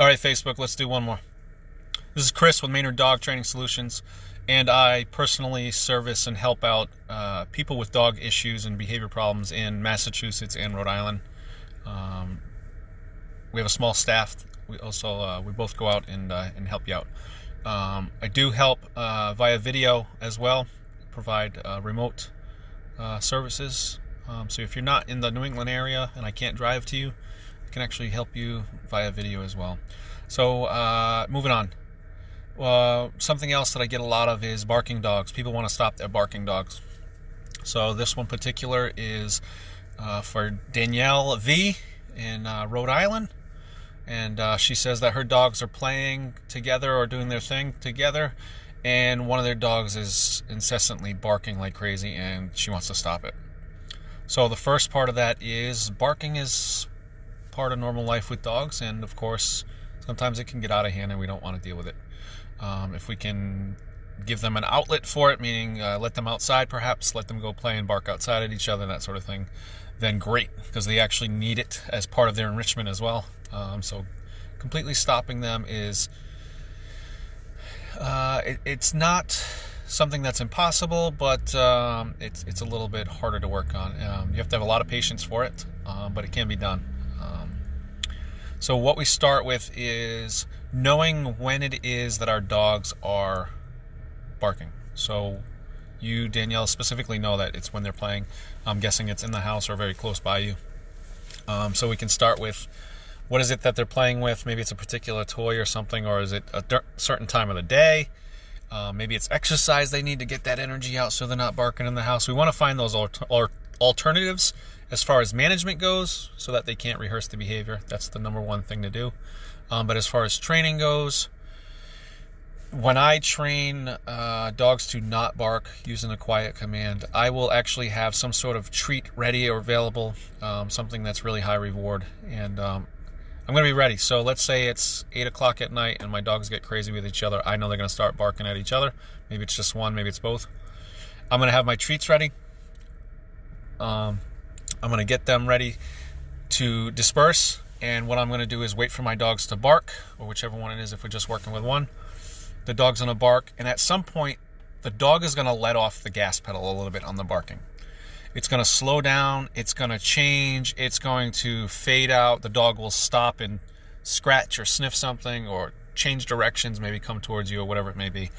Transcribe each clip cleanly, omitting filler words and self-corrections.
All right, Facebook, let's do one more. This is Chris with Maynard Dog Training Solutions, and I personally service and help out people with dog issues and behavior problems in Massachusetts and Rhode Island. We have a small staff. We both go out and help you out. I do help via video as well, provide remote services. So if you're not in the New England area and I can't drive to you, I can actually help you via video as well. So moving on. Something else that I get a lot of is barking dogs. People want to stop their barking dogs. So this one particular is for Danielle V in Rhode Island. And she says that her dogs are playing together or doing their thing together, and one of their dogs is incessantly barking like crazy, and she wants to stop it. So the first part of that is barking is part of normal life with dogs, and of course sometimes it can get out of hand and we don't want to deal with it. If we can give them an outlet for it, meaning let them outside perhaps, let them go play and bark outside at each other, that sort of thing, then great, because they actually need it as part of their enrichment as well. So completely stopping them is, it's not something that's impossible, but it's a little bit harder to work on. You have to have a lot of patience for it, but it can be done. So what we start with is knowing when it is that our dogs are barking. So you, Danielle, specifically know that it's when they're playing. I'm guessing it's in the house or very close by you. So we can start with, what is it that they're playing with? Maybe it's a particular toy or something, or is it a certain time of the day? Maybe it's exercise they need to get that energy out so they're not barking in the house. We want to find those alternatives as far as management goes so that they can't rehearse the behavior. That's the number one thing to do. But as far as training goes, when I train dogs to not bark using a quiet command, I will actually have some sort of treat ready or available, something that's really high reward. And I'm going to be ready. So let's say it's 8 o'clock at night and my dogs get crazy with each other. I know they're going to start barking at each other. Maybe it's just one, maybe it's both. I'm going to have my treats ready. I'm going to get them ready to disperse. And what I'm going to do is wait for my dogs to bark, or whichever one it is if we're just working with one. The dog's going to bark, and at some point, the dog is going to let off the gas pedal a little bit on the barking. It's going to slow down, it's going to change, it's going to fade out. The dog will stop and scratch or sniff something or change directions, maybe come towards you or whatever it may be.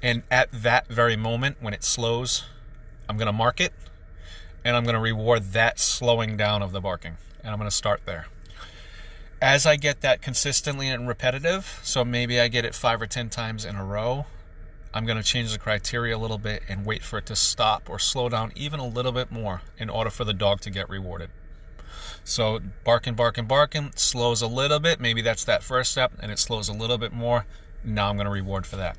And at that very moment, when it slows, I'm going to mark it, and I'm going to reward that slowing down of the barking. And I'm going to start there. As I get that consistently and repetitive, so maybe I get it 5 or 10 times in a row, I'm going to change the criteria a little bit and wait for it to stop or slow down even a little bit more in order for the dog to get rewarded. So barking, slows a little bit. Maybe that's that first step, and it slows a little bit more. Now I'm going to reward for that.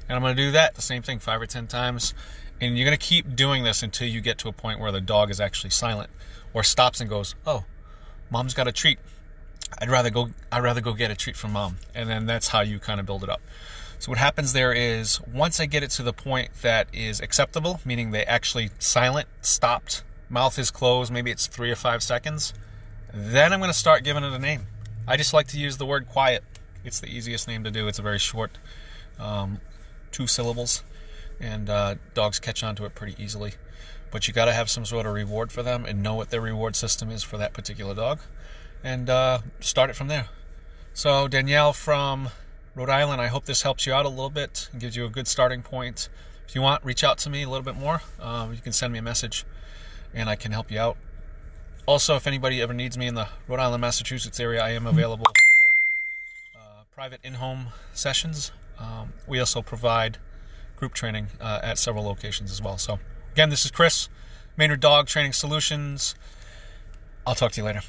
And I'm going to do that, the same thing, 5 or 10 times. And you're going to keep doing this until you get to a point where the dog is actually silent or stops and goes, oh, mom's got a treat. I'd rather go get a treat from mom. And then that's how you kind of build it up. So what happens there is, once I get it to the point that is acceptable, meaning they actually silent, stopped, mouth is closed, maybe it's 3 or 5 seconds, then I'm going to start giving it a name. I just like to use the word quiet. It's the easiest name to do. It's a very short 2 syllables, and dogs catch on to it pretty easily. But you got to have some sort of reward for them and know what their reward system is for that particular dog, and start it from there. So Danielle from Rhode Island, I hope this helps you out a little bit and gives you a good starting point. If you want, reach out to me a little bit more. You can send me a message and I can help you out. Also, if anybody ever needs me in the Rhode Island, Massachusetts area, I am available for private in-home sessions. We also provide group training at several locations as well. So again, this is Chris, Maynard Dog Training Solutions. I'll talk to you later.